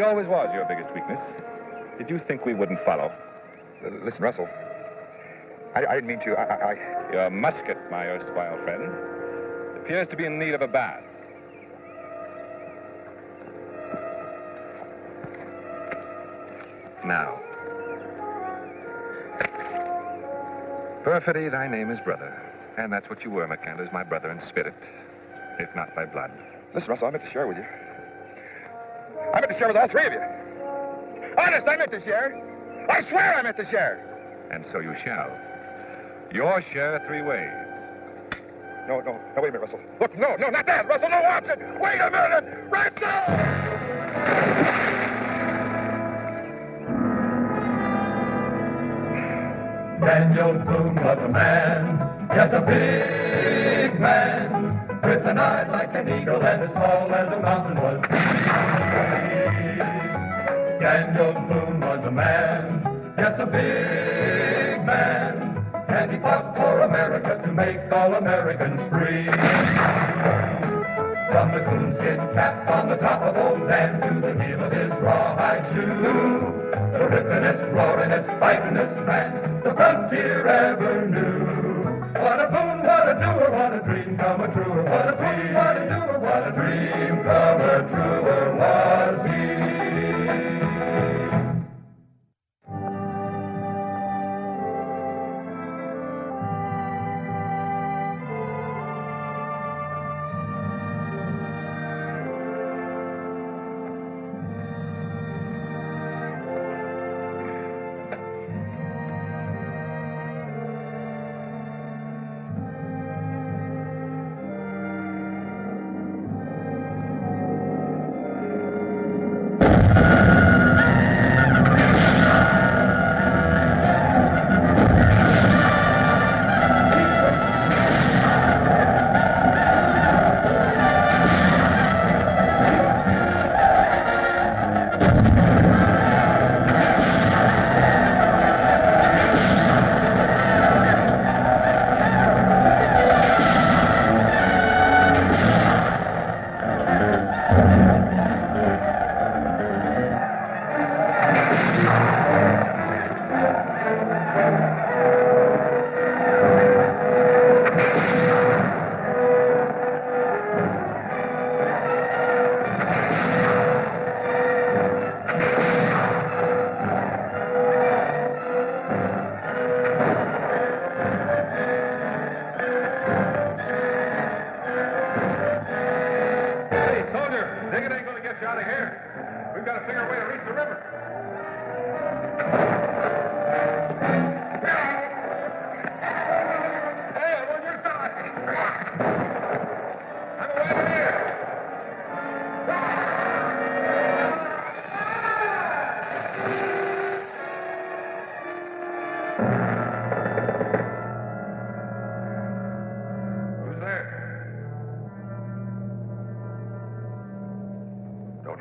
Speeding always was your biggest weakness. Did you think we wouldn't follow? Listen, Russell. I didn't mean to. Your musket, my erstwhile friend, appears to be in need of a bath. Now. Perfidy, thy name is brother. And that's what you were, McCanders, my brother in spirit, if not by blood. Listen, Russell, I meant to share with you. I meant to share with all three of you. Honest, I meant to share. I swear I meant to share. And so you shall. Your share 3 ways. No, wait a minute, Russell. Look, no, not that, Russell, no option. Wait a minute, Russell! Daniel Boone was a man, yes, a big man, with an eye like an eagle and as tall as a mountain was he. Daniel Boone was a man, yes, a big man, and he fought for America to make all Americans free. From the coonskin cap on the top of old Dan to the heel of his rawhide shoe, the rippin'est, roaring'est, fighting'est man the frontier ever knew. What a boon, what a doer, what a dream come a truer. What a boon, what a doer, what a dream come a truer was he.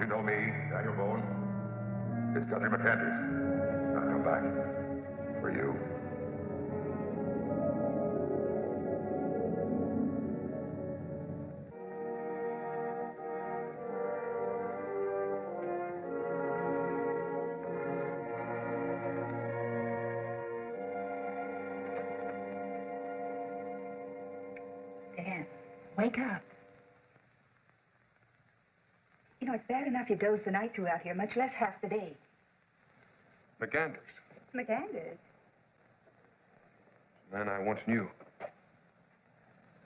You know me, Daniel Boone. It's Guthrie McCanders. I've come back. For you. Dan, wake up. You know, it's bad enough you dozed the night through out here, much less half the day. McCanders. McCanders? The man I once knew.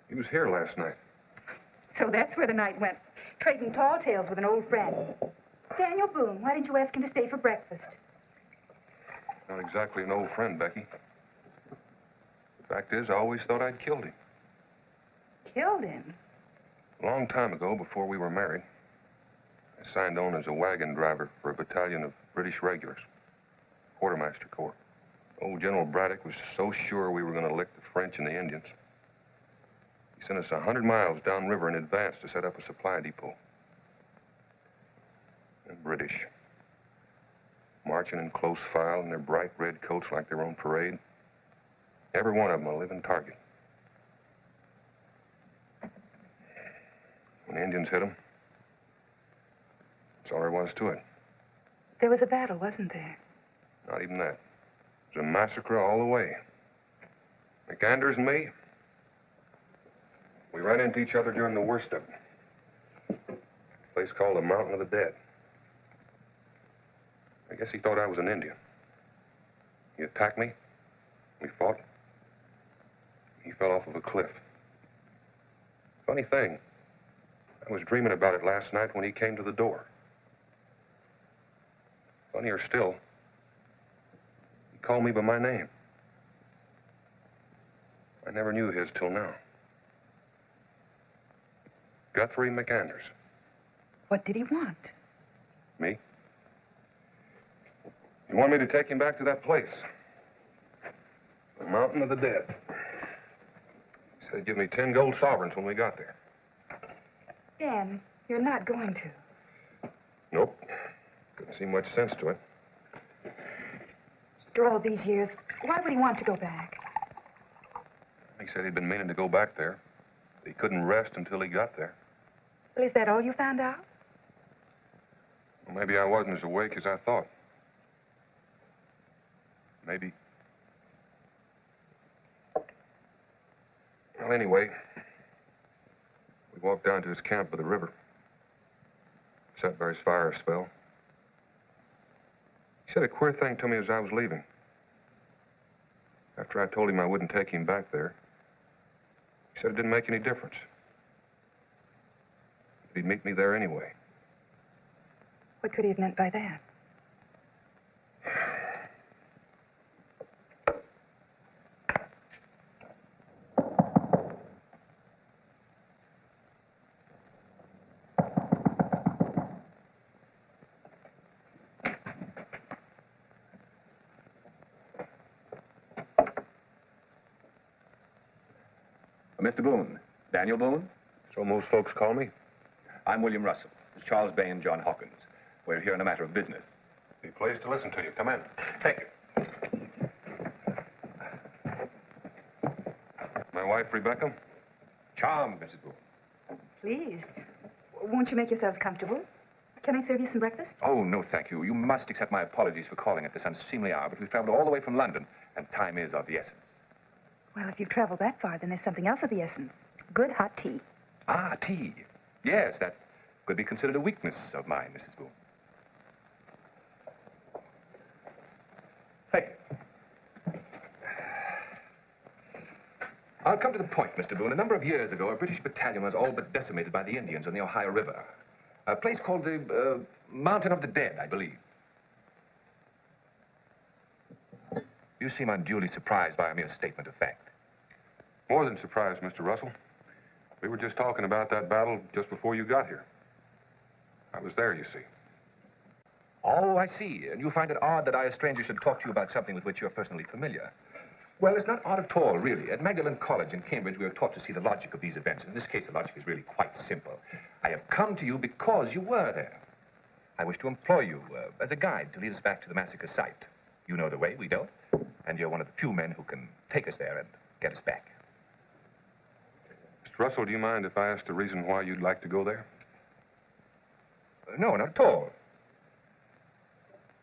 He was here last night. So that's where the night went, trading tall tales with an old friend. Daniel Boone, why didn't you ask him to stay for breakfast? Not exactly an old friend, Becky. The fact is, I always thought I'd killed him. Killed him? A long time ago, before we were married, I signed on as a wagon driver for a battalion of British regulars, Quartermaster Corps. Old General Braddock was so sure we were going to lick the French and the Indians. He sent us 100 miles downriver in advance to set up a supply depot. The British, marching in close file in their bright red coats like they were on parade. Every one of them a living target. When the Indians hit them, that's all there was to it. There was a battle, wasn't there? Not even that. It was a massacre all the way. McAnders and me, we ran into each other during the worst of it. A place called the Mountain of the Dead. I guess he thought I was an Indian. He attacked me. We fought. He fell off of a cliff. Funny thing, I was dreaming about it last night when he came to the door. Funnier still, he called me by my name. I never knew his till now. Guthrie McAnders. What did he want? Me? He wanted me to take him back to that place. The Mountain of the Dead. He said he'd give me 10 gold sovereigns when we got there. Dan, you're not going to. Nope. Couldn't see much sense to it. After all these years, why would he want to go back? He said he'd been meaning to go back there. He couldn't rest until he got there. Well, is that all you found out? Well, maybe I wasn't as awake as I thought. Maybe. Well, anyway, we walked down to his camp by the river. Sat by his fire a spell. He said a queer thing to me as I was leaving. After I told him I wouldn't take him back there, he said it didn't make any difference. He'd meet me there anyway. What could he have meant by that? Mr. Boone. Daniel Boone? So most folks call me. I'm William Russell. It's Charles Bay and John Hawkins. We're here on a matter of business. Be pleased to listen to you. Come in. Thank you. My wife, Rebecca. Charmed, Mrs. Boone. Please. Won't you make yourselves comfortable? Can I serve you some breakfast? Oh, no, thank you. You must accept my apologies for calling at this unseemly hour, but we've traveled all the way from London, and time is of the essence. Well, if you've traveled that far, then there's something else of the essence. Good hot tea. Ah, tea. Yes, that could be considered a weakness of mine, Mrs. Boone. Thank you. I'll come to the point, Mr. Boone. A number of years ago, a British battalion was all but decimated by the Indians on the Ohio River. A place called the Mountain of the Dead, I believe. You seem unduly surprised by a mere statement of fact. More than surprised, Mr. Russell. We were just talking about that battle just before you got here. I was there, you see. Oh, I see. And you find it odd that I, a stranger, should talk to you about something with which you're personally familiar. Well, it's not odd at all, really. At Magdalen College in Cambridge, we are taught to see the logic of these events. In this case, the logic is really quite simple. I have come to you because you were there. I wish to employ you as a guide to lead us back to the massacre site. You know the way, we don't. And you're one of the few men who can take us there and get us back. Mr. Russell, do you mind if I ask the reason why you'd like to go there? No, not at all.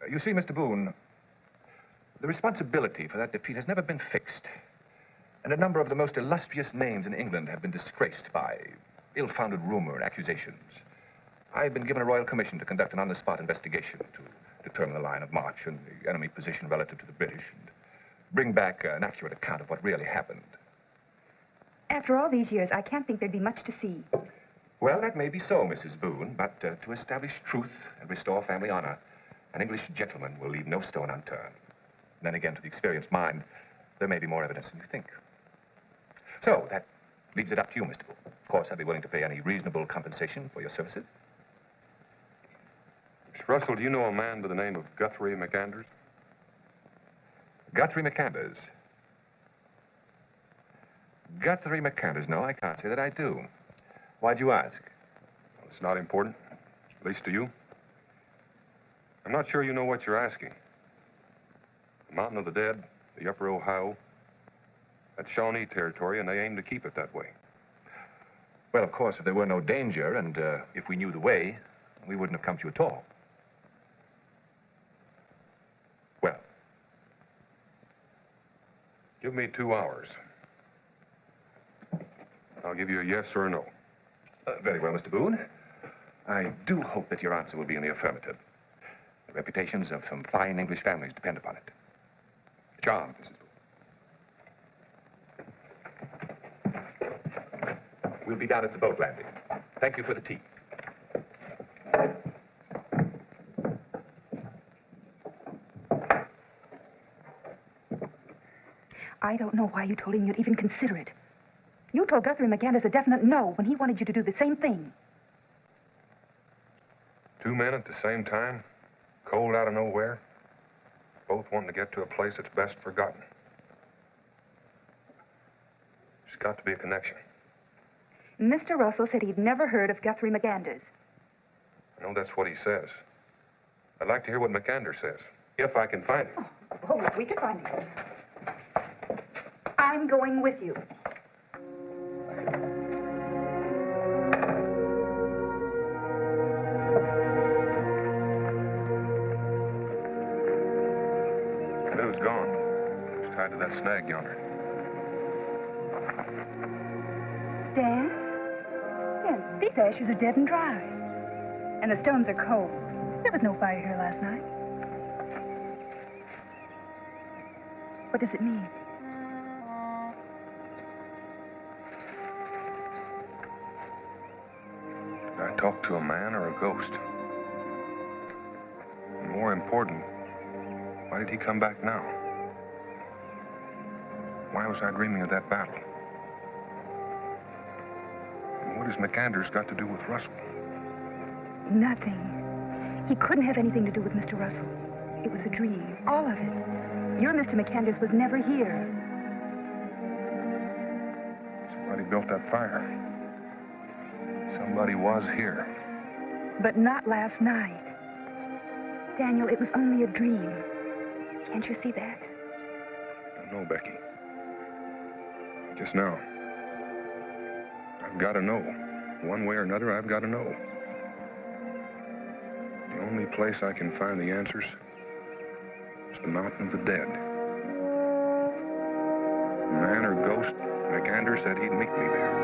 You see, Mr. Boone, the responsibility for that defeat has never been fixed. And a number of the most illustrious names in England have been disgraced by ill-founded rumor and accusations. I've been given a royal commission to conduct an on-the-spot investigation to determine the line of march and the enemy position relative to the British and bring back an accurate account of what really happened. After all these years, I can't think there'd be much to see. Well, that may be so, Mrs. Boone, but to establish truth and restore family honor, an English gentleman will leave no stone unturned. And then again, to the experienced mind, there may be more evidence than you think. So, that leaves it up to you, Mr. Boone. Of course, I'd be willing to pay any reasonable compensation for your services. Mr. Russell, do you know a man by the name of Guthrie McAnders? Guthrie McAnders. Guthrie McAnders. No, I can't say that I do. Why'd you ask? Well, it's not important, at least to you. I'm not sure you know what you're asking. The Mountain of the Dead, the Upper Ohio, that's Shawnee territory, and they aim to keep it that way. Well, of course, if there were no danger and if we knew the way, we wouldn't have come to you at all. Give me 2 hours. I'll give you a yes or a no. Very well, Mr. Boone. I do hope that your answer will be in the affirmative. The reputations of some fine English families depend upon it. Charmed, Mrs. Boone. We'll be down at the boat landing. Thank you for the tea. I don't know why you told him you'd even consider it. You told Guthrie McCandless a definite no when he wanted you to do the same thing. 2 men at the same time, cold out of nowhere, both wanting to get to a place that's best forgotten. There's got to be a connection. Mr. Russell said he'd never heard of Guthrie McCandless. I know that's what he says. I'd like to hear what McAnder says, if I can find him. Oh, we can find him. I'm going with you. Canoe's gone. It's tied to that snag yonder. Dan? Yes, these ashes are dead and dry. And the stones are cold. There was no fire here last night. What does it mean? Did I talk to a man or a ghost? And more important, why did he come back now? Why was I dreaming of that battle? And what has McAnders got to do with Russell? Nothing. He couldn't have anything to do with Mr. Russell. It was a dream, all of it. Your Mr. McAnders was never here. Somebody built that fire. Somebody was here. But not last night. Daniel, it was only a dream. Can't you see that? I don't know, Becky. Just now. I've got to know. One way or another, I've got to know. The only place I can find the answers is the Mountain of the Dead. Man or ghost, McAnder said he'd meet me there.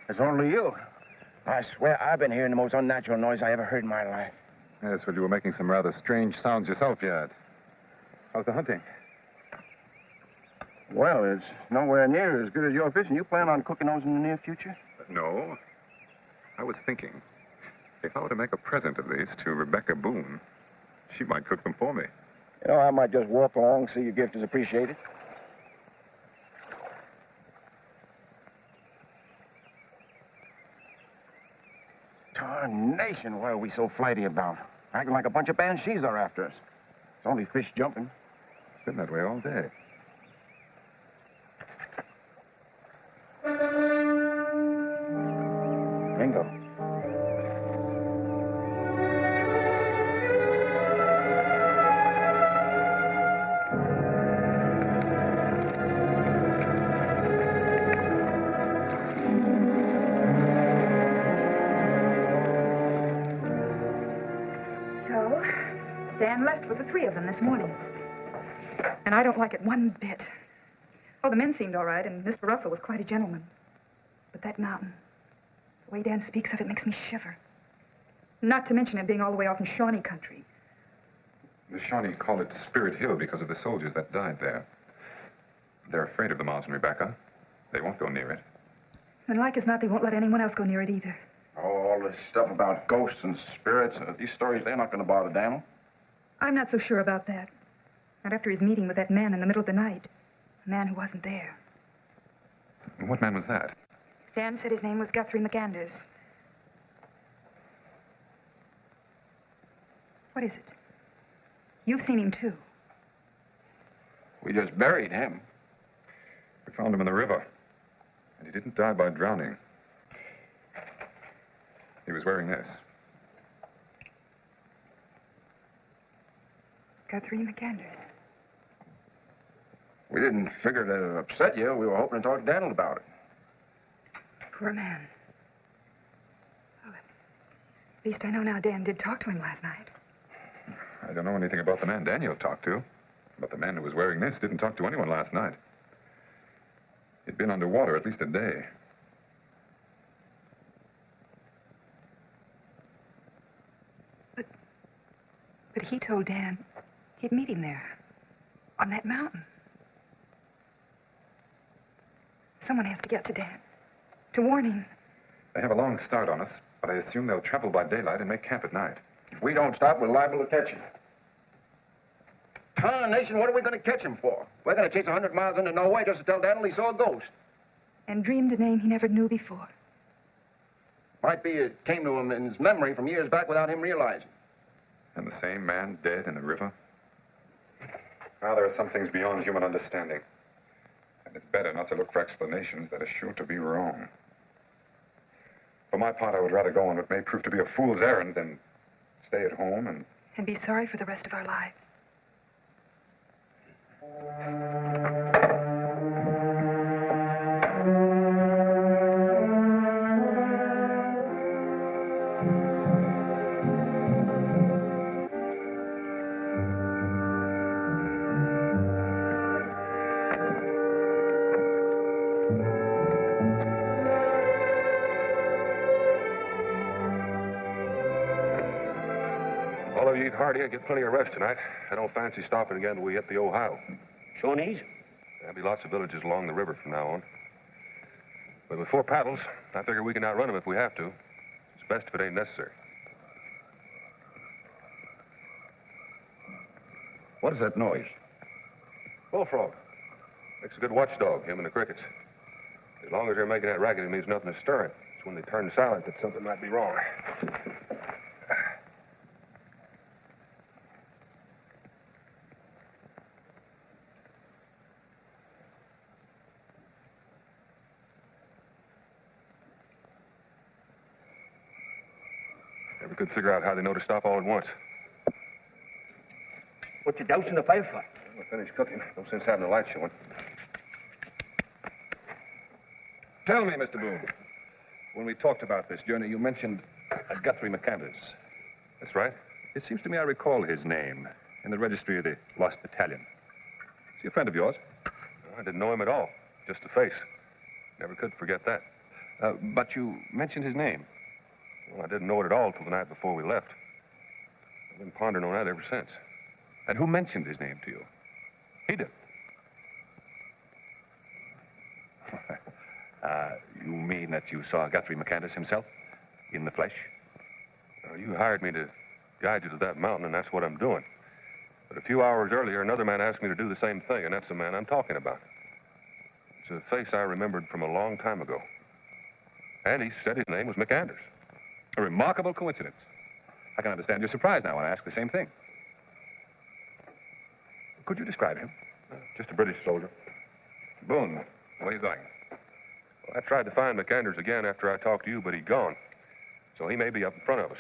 It's only you. I swear I've been hearing the most unnatural noise I ever heard in my life. Yes, well, you were making some rather strange sounds yourself yet. How's the hunting? Well, it's nowhere near as good as your fishing. You plan on cooking those in the near future? No. I was thinking, if I were to make a present of these to Rebecca Boone, she might cook them for me. You know, I might just walk along, see your gift is appreciated. Tarnation, what are we so flighty about? Acting like a bunch of banshees are after us. It's only fish jumping. It's been that way all day. Bingo. So, Dan left with the three of them this morning. And I don't like it one bit. Oh, the men seemed all right, and Mr. Russell was quite a gentleman. But that mountain, the way Dan speaks of it makes me shiver. Not to mention it being all the way off in Shawnee country. The Shawnee call it Spirit Hill because of the soldiers that died there. They're afraid of the mountain, Rebecca. They won't go near it. And like as not, they won't let anyone else go near it either. Oh, all this stuff about ghosts and spirits, these stories, they're not going to bother Daniel. I'm not so sure about that. Not after his meeting with that man in the middle of the night. A man who wasn't there. What man was that? Dan said his name was Guthrie McAnders. What is it? You've seen him, too. We just buried him. We found him in the river. And he didn't die by drowning. He was wearing this. Guthrie McAnders. We didn't figure to upset you. We were hoping to talk to Daniel about it. Poor man. Well, at least I know now Dan did talk to him last night. I don't know anything about the man Daniel talked to. But the man who was wearing this didn't talk to anyone last night. He'd been underwater at least a day. But he told Dan he'd meet him there. On that mountain. Someone has to get to Dan. To warn him. They have a long start on us, but I assume they'll travel by daylight and make camp at night. If we don't stop, we're liable to catch him. Nation, what are we going to catch him for? We're going to chase 100 miles into nowhere just to tell Daniel he saw a ghost. And dreamed a name he never knew before. Might be it came to him in his memory from years back without him realizing. And the same man dead in the river? Now, there are some things beyond human understanding. And it's better not to look for explanations that are sure to be wrong. For my part, I would rather go on what may prove to be a fool's errand than stay at home And be sorry for the rest of our lives. All of you eat hearty and get plenty of rest tonight. I don't fancy stopping again till we hit the Ohio. Shawnees? There'll be lots of villages along the river from now on. But with 4 paddles, I figure we can outrun them if we have to. It's best if it ain't necessary. What is that noise? Bullfrog. Makes a good watchdog, him and the crickets. As long as they're making that racket, it means nothing is stirring. It's when they turn silent that something might be wrong. Never could figure out how they know to stop all at once. What you dousing the fire for? We're finished cooking. No sense having the light showing. Tell me, Mr. Boone, when we talked about this journey, you mentioned Guthrie McAnders. That's right. It seems to me I recall his name in the registry of the Lost Battalion. Is he a friend of yours? I didn't know him at all. Just a face. Never could forget that. But you mentioned his name. Well, I didn't know it at all till the night before we left. I've been pondering on that ever since. And who mentioned his name to you? He did. You mean that you saw Guthrie McAnders himself? In the flesh? You hired me to guide you to that mountain, and that's what I'm doing. But a few hours earlier, another man asked me to do the same thing, and that's the man I'm talking about. It's a face I remembered from a long time ago. And he said his name was McAnders. A remarkable coincidence. I can understand your surprise now when I ask the same thing. Could you describe him? Just a British soldier. Boone, where are you going? Well, I tried to find McAnders again after I talked to you, but he'd gone. So he may be up in front of us.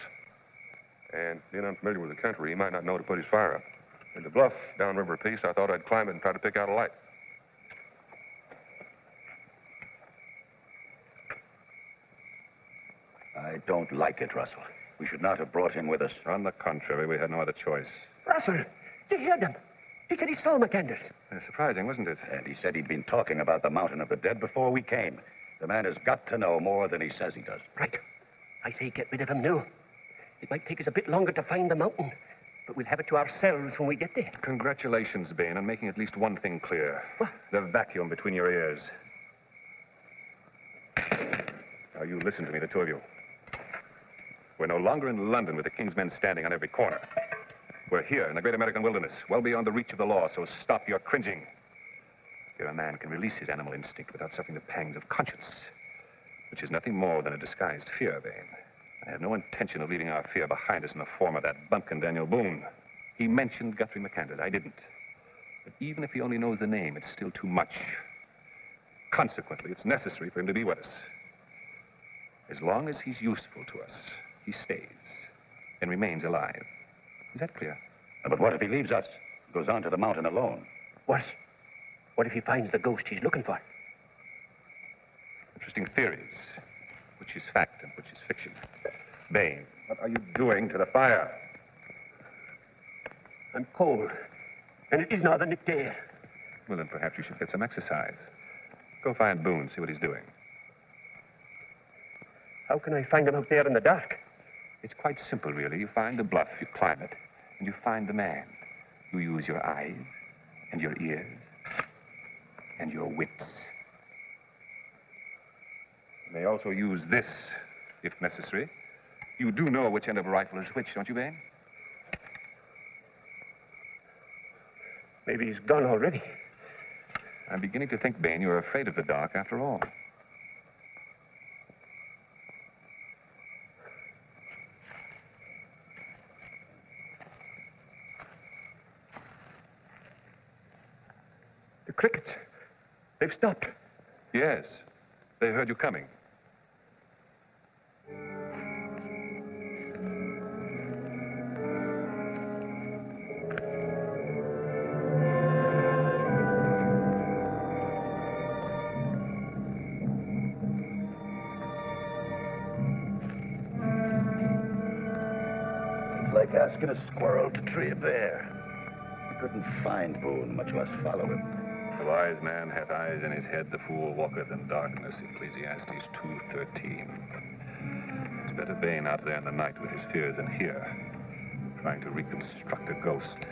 And being unfamiliar with the country, he might not know to put his fire up. In the bluff downriver a piece, I thought I'd climb it and try to pick out a light. I don't like it, Russell. We should not have brought him with us. On the contrary, we had no other choice. Russell, you hear them? He said he saw McAnders. Surprising, wasn't it? And he said he'd been talking about the Mountain of the Dead before we came. The man has got to know more than he says he does. Right. I say get rid of him now. It might take us a bit longer to find the mountain, but we'll have it to ourselves when we get there. Congratulations, Bain, on making at least one thing clear. What? The vacuum between your ears. Now, you listen to me, the two of you. We're no longer in London with the King's men standing on every corner. We're here in the great American wilderness, well beyond the reach of the law, so stop your cringing. Here a man can release his animal instinct without suffering the pangs of conscience, which is nothing more than a disguised fear, Vane. I have no intention of leaving our fear behind us in the form of that bumpkin Daniel Boone. He mentioned Guthrie McCandless. I didn't. But even if he only knows the name, it's still too much. Consequently, it's necessary for him to be with us. As long as he's useful to us, he stays and remains alive. Is that clear? But what if he leaves us? Goes on to the mountain alone? Worse. What if he finds the ghost he's looking for? Interesting theories. Which is fact and which is fiction. Vane, what are you doing to the fire? I'm cold. And it is now the nick day. Well, then perhaps you should get some exercise. Go find Boone, see what he's doing. How can I find him out there in the dark? It's quite simple, really. You find the bluff, you climb it, and you find the man. You use your eyes and your ears and your wits. You may also use this, if necessary. You do know which end of a rifle is which, don't you, Vane? Maybe he's gone already. I'm beginning to think, Vane, you're afraid of the dark after all. The crickets. They've stopped. Yes. They heard you coming. It's like asking a squirrel to tree a bear. I couldn't find Boone, much less follow him. The wise man hath eyes in his head, the fool walketh in darkness, Ecclesiastes 2:13. It's better Vane out there in the night with his fears than here, trying to reconstruct a ghost.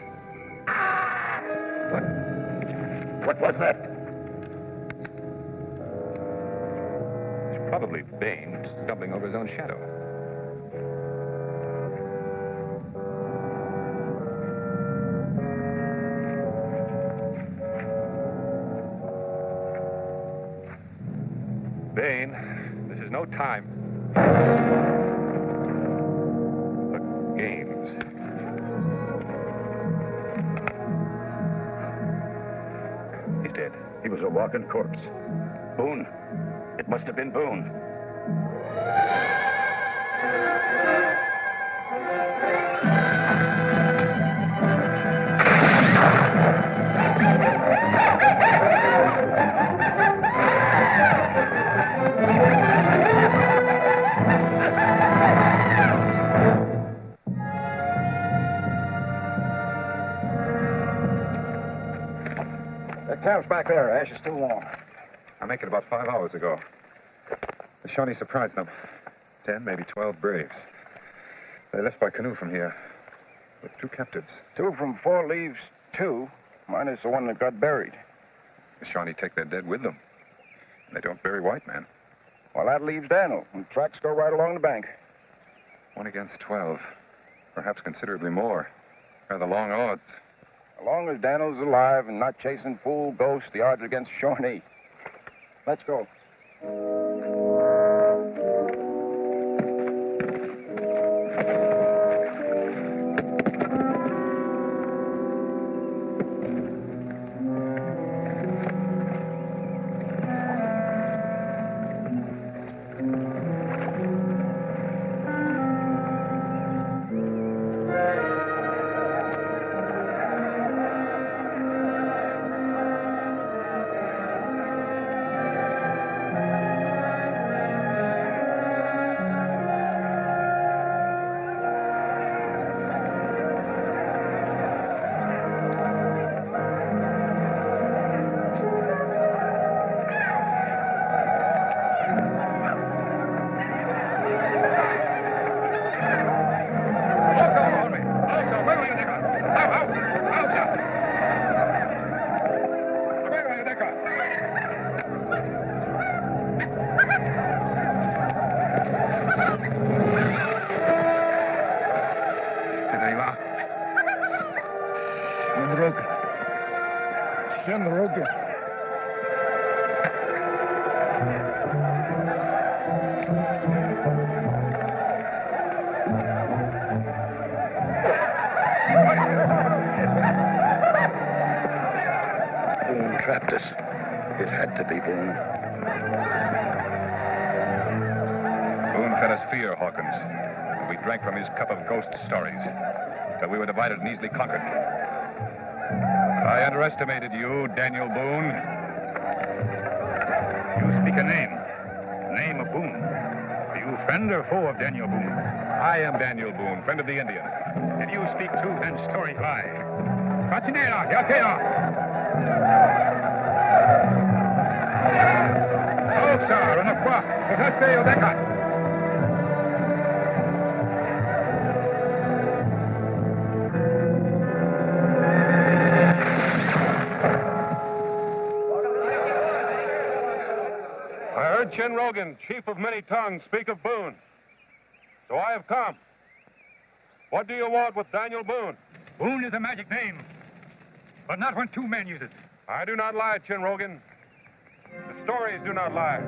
What was that? It's probably Vane stumbling over his own shadow. Vane, this is no time for games. He's dead. He was a walking corpse. Boone. It must have been Boone. Camp's back there. Ash is still warm. I make it about 5 hours ago. The Shawnee surprised them. 10, maybe 12 braves. They left by canoe from here with 2 captives. 2 from 4 leaves 2, minus the one that got buried. The Shawnee take their dead with them. And they don't bury white men. Well, that leaves Daniel, and tracks go right along the bank. 1 against 12. Perhaps considerably more. Rather long odds. As long as Daniel's alive and not chasing fool ghosts, the odds are against Shawnee. Let's go. Chenrogan. Boone trapped us. It had to be Boone. Boone fed us fear, Hawkins. And we drank from his cup of ghost stories. Till we were divided and easily conquered. I underestimated you, Daniel Boone. You speak a name. Name of Boone. Are you friend or foe of Daniel Boone? I am Daniel Boone, friend of the Indian. If you speak truth, then stories lie. Catinera, Yakea. Oxa, Ranaqua, Otaste, Odeka. Chenrogan, chief of many tongues, speak of Boone. So I have come. What do you want with Daniel Boone? Boone is a magic name, but not when two men use it. I do not lie, Chenrogan. The stories do not lie.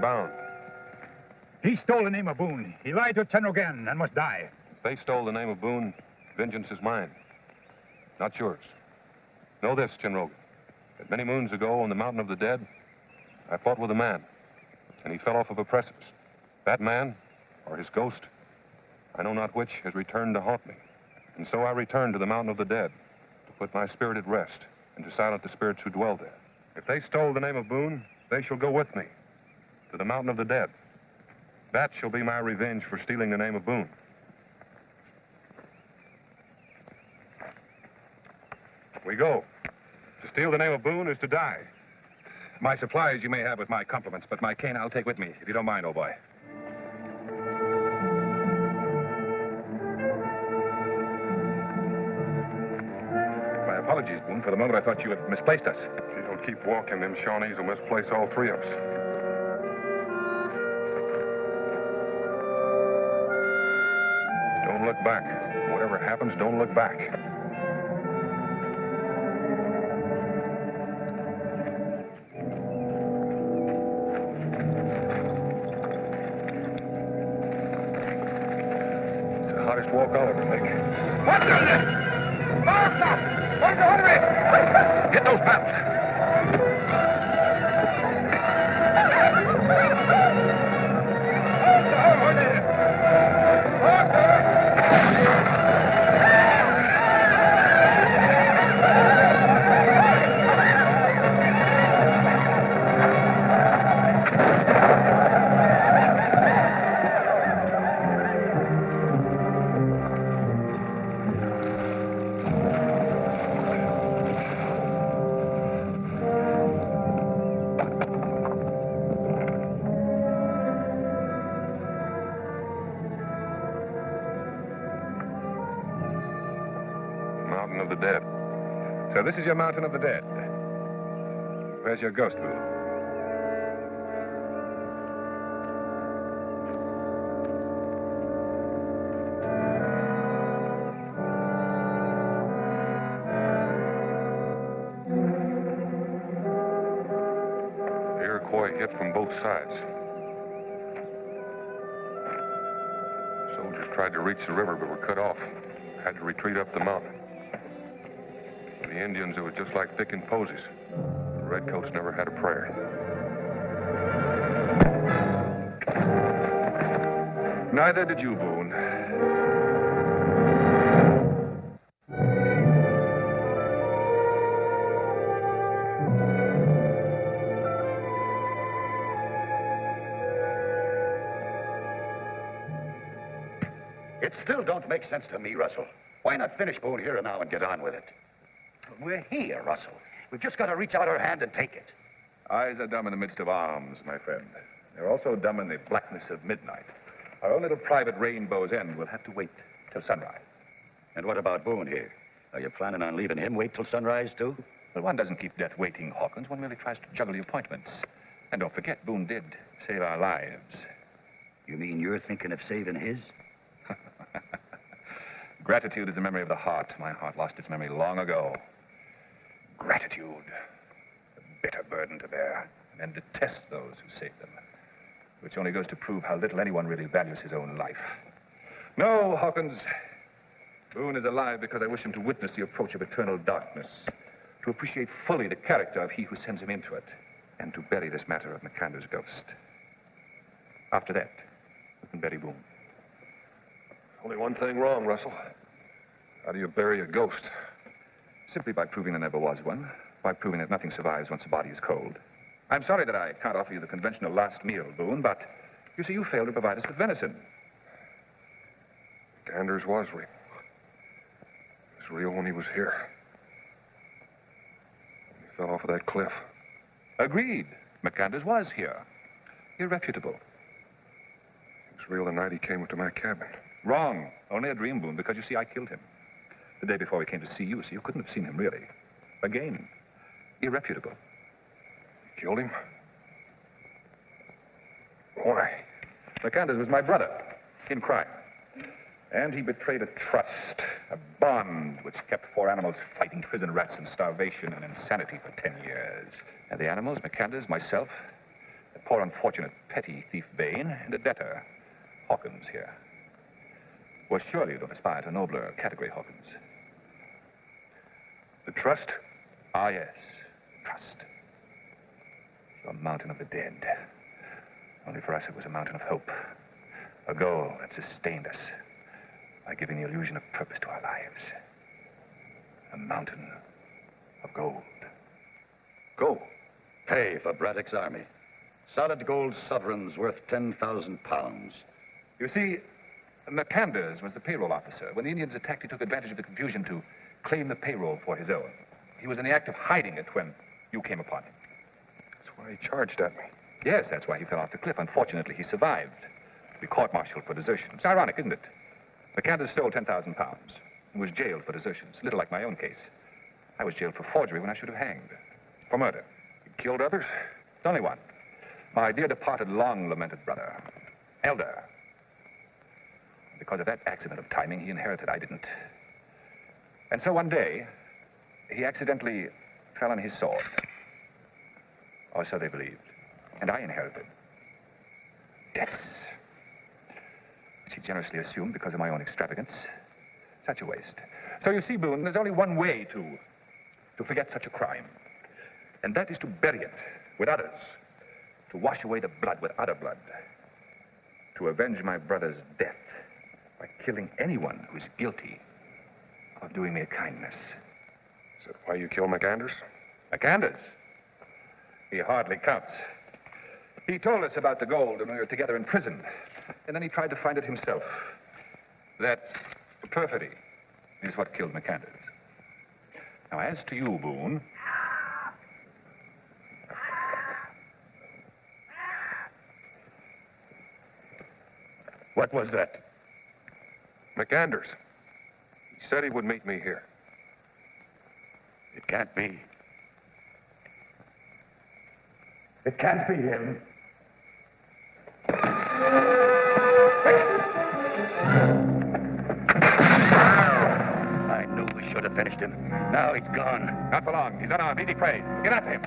Bound. He stole the name of Boone. He lied to Chenrogan and must die. If they stole the name of Boone, vengeance is mine, not yours. Know this, Chenrogan, that many moons ago on the Mountain of the Dead, I fought with a man, and he fell off of a precipice. That man, or his ghost, I know not which, has returned to haunt me. And so I returned to the Mountain of the Dead to put my spirit at rest and to silence the spirits who dwell there. If they stole the name of Boone, they shall go with me to the Mountain of the Dead. That shall be my revenge for stealing the name of Boone. We go. To steal the name of Boone is to die. My supplies you may have with my compliments, but my cane I'll take with me, if you don't mind, old boy. My apologies, Boone. For the moment, I thought you had misplaced us. If you don't keep walking, them Shawnees will misplace all three of us. Don't look back. Whatever happens, don't look back. It's the hardest walk I'll ever make. What's this? Martha! What's the hurry? Get those paddles. Mountain of the Dead. So this is your Mountain of the Dead. Where's your ghost, Boone? The Iroquois hit from both sides. Soldiers tried to reach the river, but were cut off. Had to retreat up the mountain. For the Indians, it was just like picking posies. The redcoats never had a prayer. Neither did you, Boone. It still don't make sense to me, Russell. Why not finish Boone here and now and get on with it? We're here, Russell. We've just got to reach out our hand and take it. Eyes are dumb in the midst of arms, my friend. They're also dumb in the blackness of midnight. Our own little private Rainbow's End will have to wait till sunrise. And what about Boone here? Are you planning on leaving him wait till sunrise, too? Well, one doesn't keep death waiting, Hawkins. One merely tries to juggle the appointments. And don't forget, Boone did save our lives. You mean you're thinking of saving his? Gratitude is a memory of the heart. My heart lost its memory long ago. Gratitude. A bitter burden to bear. And detest those who save them. Which only goes to prove how little anyone really values his own life. No, Hawkins. Boone is alive because I wish him to witness the approach of eternal darkness. To appreciate fully the character of he who sends him into it. And to bury this matter of McCander's ghost. After that, we can bury Boone. Only one thing wrong, Russell. How do you bury a ghost? Simply by proving there never was one. By proving that nothing survives once a body is cold. I'm sorry that I can't offer you the conventional last meal, Boone, but you see, you failed to provide us with venison. Ganders was real. He was real when he was here. When he fell off of that cliff. Agreed. McCanders was here. Irrefutable. He was real the night he came into my cabin. Wrong. Only a dream, Boone, because you see, I killed him. The day before we came to see you, so you couldn't have seen him, really. Again, irrefutable. You killed him? Why? McCanders was my brother in crime. And he betrayed a trust, a bond which kept 4 animals fighting prison rats and starvation and insanity for 10 years. And the animals, McCanders, myself, the poor unfortunate petty thief Bain, and a debtor, Hawkins here. Well, surely you don't aspire to a nobler category, Hawkins. The trust? Ah, yes. Trust. Your mountain of the dead. Only for us it was a mountain of hope. A goal that sustained us by giving the illusion of purpose to our lives. A mountain of gold. Gold? Pay for Braddock's army. Solid gold sovereigns worth 10,000 pounds. You see, McCanders was the payroll officer. When the Indians attacked, he took advantage of the confusion to claim the payroll for his own. He was in the act of hiding it when you came upon him. That's why he charged at me. Yes, that's why he fell off the cliff. Unfortunately, he survived. To be court-martialed for desertion. It's ironic, isn't it? McCanders stole 10,000 pounds and was jailed for desertion. It's a little like my own case. I was jailed for forgery when I should have hanged. For murder. You killed others? Only one. My dear departed, long-lamented brother, Elder. Because of that accident of timing, he inherited. I didn't. And so one day, he accidentally fell on his sword. Or so they believed. And I inherited debts, which he generously assumed because of my own extravagance. Such a waste. So you see, Boone, there's only one way to forget such a crime. And that is to bury it with others. To wash away the blood with other blood. To avenge my brother's death by killing anyone who's guilty of doing me a kindness. Is that why you killed McCanders? McCanders? He hardly counts. He told us about the gold when we were together in prison. And then he tried to find it himself. That perfidy is what killed McCanders. Now, as to you, Boone... What was that? McCanders. He said he would meet me here. It can't be. It can't be him. I knew we should have finished him. Now he's gone. Not for long. He's unarmed. Easy prey. Get after him.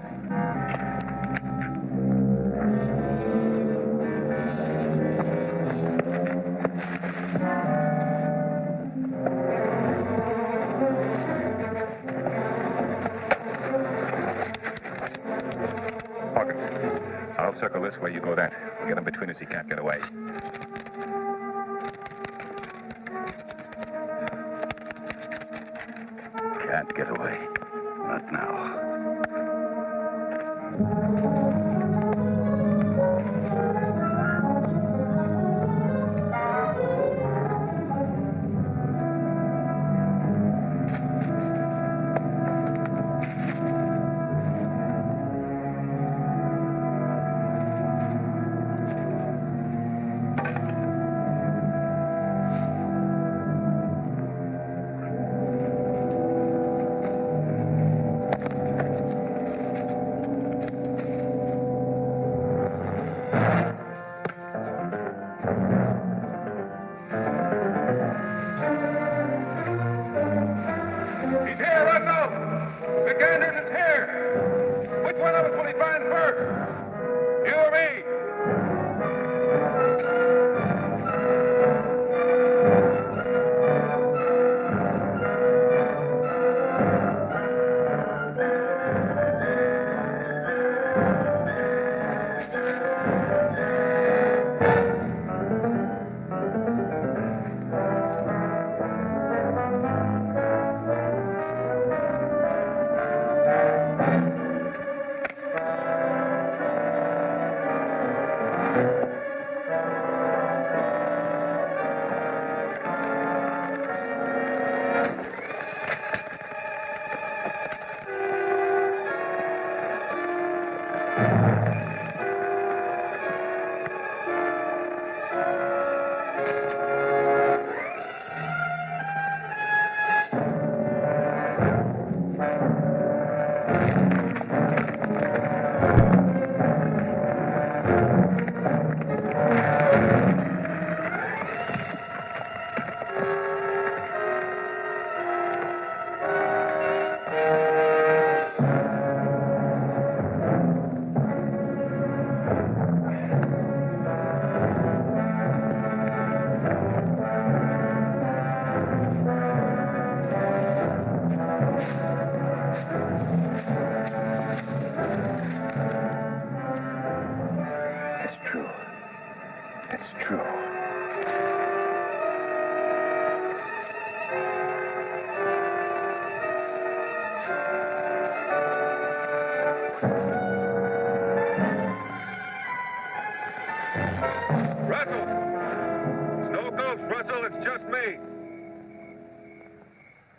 I'll circle this way, you go that. We'll get him between us. He can't get away. Can't get away. Not now.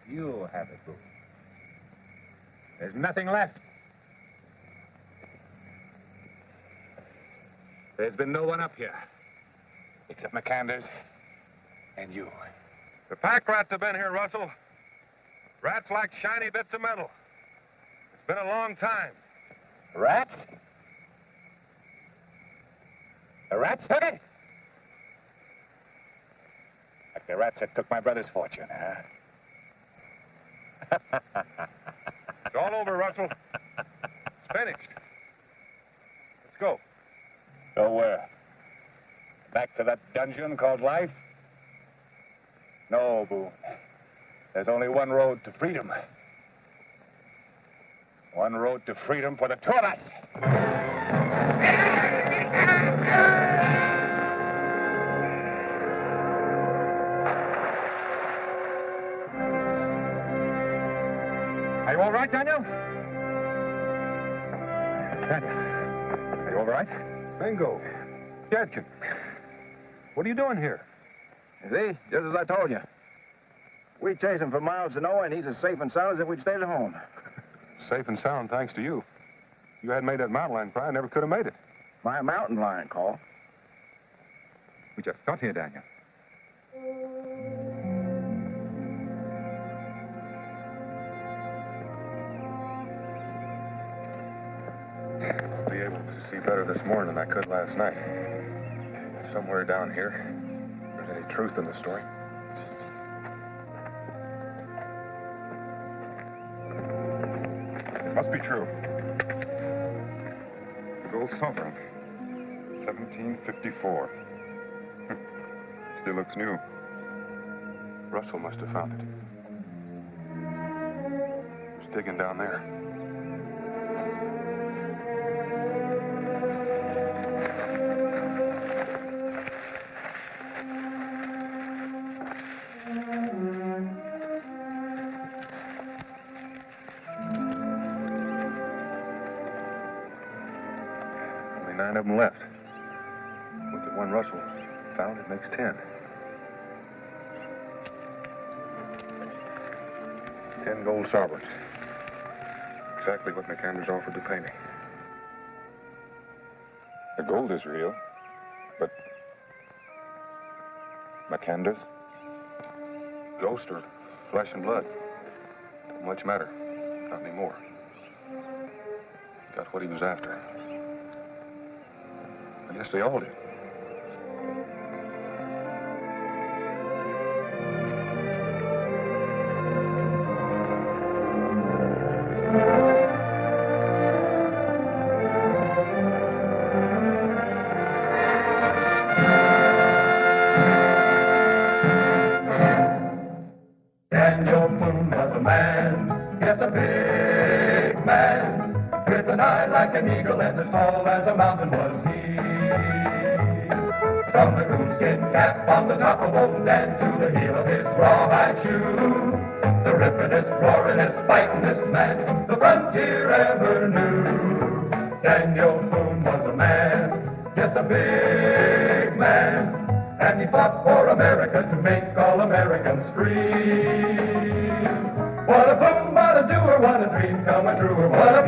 You have it, Boone. There's nothing left. There's been no one up here. Except McCanders and you. The pack rats have been here, Russell. Rats like shiny bits of metal. It's been a long time. Rats? The rats took it? Like the rats that took my brother's fortune, huh? It's all over, Russell. It's finished. Let's go. Go where? Back to that dungeon called life? No, Boone. There's only one road to freedom. One road to freedom for the two of us. Are you all right, Daniel? Daniel, are you all right? Bingo. Judkin. What are you doing here? You see, just as I told you. We chased him for miles to nowhere, and he's as safe and sound as if we'd stayed at home. Safe and sound thanks to you. If you hadn't made that mountain lion cry, I never could have made it. My mountain lion call. We just got here, Daniel. I'll be able to see better this morning than I could last night. Somewhere down here, if there's any truth in the story. It must be true. The gold sovereign. 1754. Still looks new. Russell must have found it. He was digging down there. Only 9 of them left. With the one Russell found, it makes 10. 10 gold sovereigns. Exactly what McCanders offered to pay me. The gold is real, but McCanders? Ghost or flesh and blood. Don't much matter. Not anymore. Got what he was after. I guess they all did. Daniel Boone was a man, yes, a big man, with an eye like an eagle and as tall as a mountain was he. From the coonskin cap on the top of old Dan to the heel of his rawhide shoe, the rippin'est, roarin'est, fightin'est man the frontier ever knew. Daniel Boone was a man, yes, a big man, and he fought for America to make all Americans free. What a boom, what a doer, what a dream come true, what a